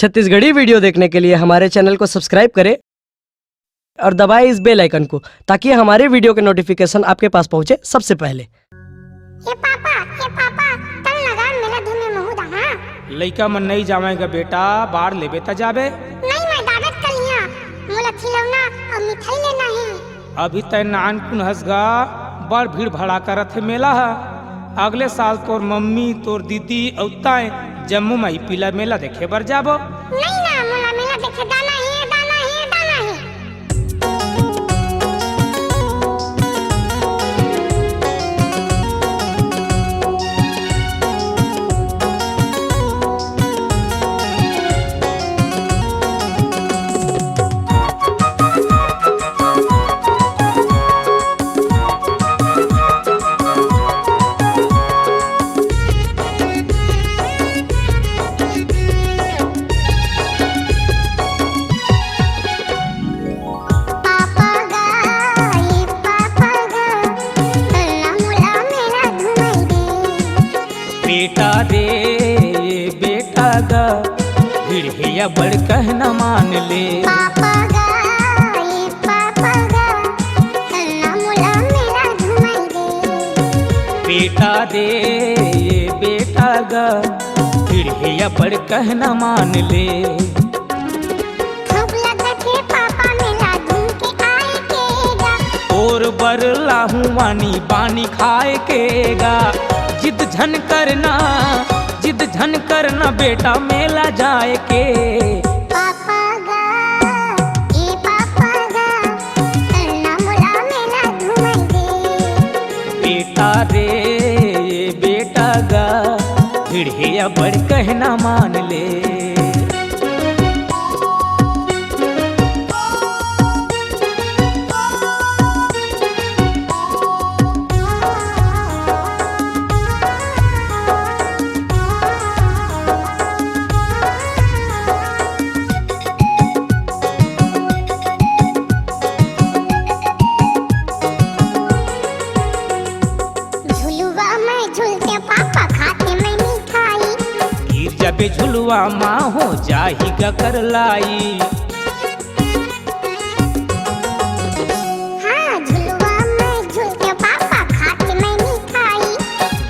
Chhattisgarhi video देखने के लिए हमारे चैनल को सब्सक्राइब करें और दबाएं इस बेल आइकन को ताकि हमारे वीडियो के नोटिफिकेशन आपके पास पहुंचे सबसे पहले। ए पापा तल लगा मेला धुमे महुदा हां लइका मन नहीं जावेगा बेटा, बाहर लेबे त जाबे। नहीं मैं दादत कलिया मोला खिलौना और मिठाई लेना है। अभी तय नान कुन हसगा बड़ भीड़ भड़ा करत है मेला है। अगले साल तोर मम्मी तोर दीदी औताए जम्मू में पीला मेला देखे बर जाबो। नहीं ना मोला मेला देखे दाना है। बेटा रे बेटा गा भिड़िया बड़ कहना मान ले। पापा गा मुला मेला घुमाई दे। बेटा रे बेटा गा भिड़िया बड़ कहना मान ले। खूब लगत है पापा मेला घूम के आए केगा। और बर लाहू वानी पानी खाए केगा। जिद झन करना बेटा मेला जाए के। पापा गा करना मुला मेला घुमाई दे। बेटा रे बेटा गा भिड़िया बड़ कहना मान ले। जबे झुलवा माँ हो जाही कर लाई। हाँ झुलवा में झूलते पापा खाते मैं मिठाई।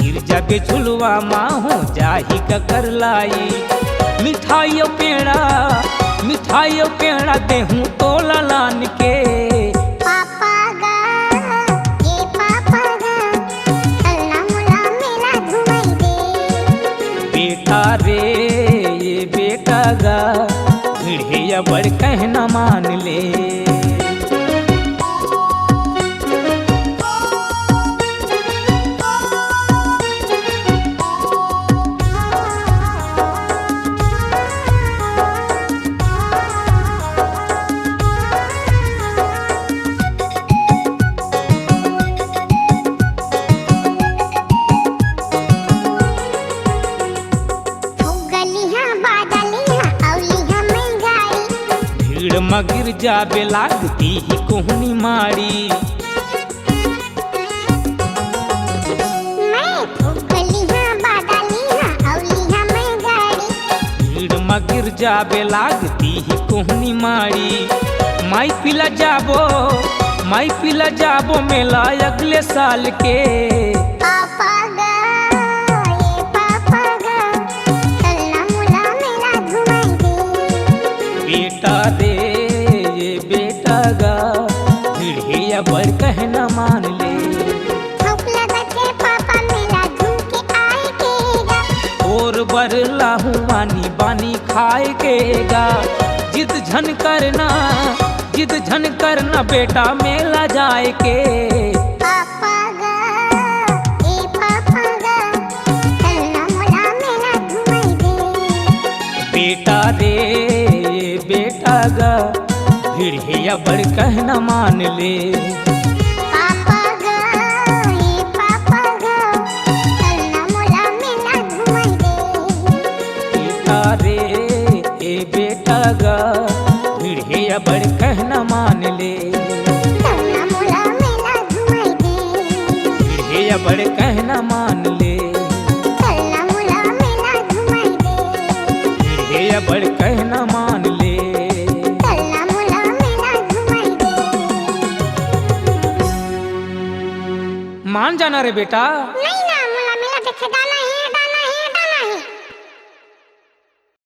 गिर जबे झुलवा माँ हो जाही कर लाई। मिठाइयों पेड़ा देहूँ तो लान के। पापा गा चलना मुला मेला घुमाई दे। बेटा रे बेटा गा भिड़िया बड़ कहना मान ले। मगिर जाबे लागती ही कोहनी मारी। भीड़ मगिर जाबे लागती ही कोहनी मारी। माई पिला जाबो मेला अगले साल के। पापा गा चलना मुला मेला घुमाई दे। बेटा रे बेटा गा भिड़िया बड़ कहना मान ले। पापा मेला घूम के आए केगा। और बर लाहू वानी बानी खाए केगा। जिद झन करना बेटा मेला जाए के। पापा गा चलना मुला मेला घुमाई दे। बेटा रे बेटा गा भिड़िया बड़ कहना मान ले। पापा गा चलना मुला मेला घुमाई दे। बेटा रे बेटा गा भिड़िया बड़ कहना मान ले। चलना मुला मेला घुमाई दे। भिड़िया बड़ कहना मान ले। चलना मुला मेला घुमाई दे। भिड़िया बड़ कहना मान ले। चलना मोला मेला घुमाई दे। मान जाना रे बेटा। नहीं ना मोला मेला देखे जाना है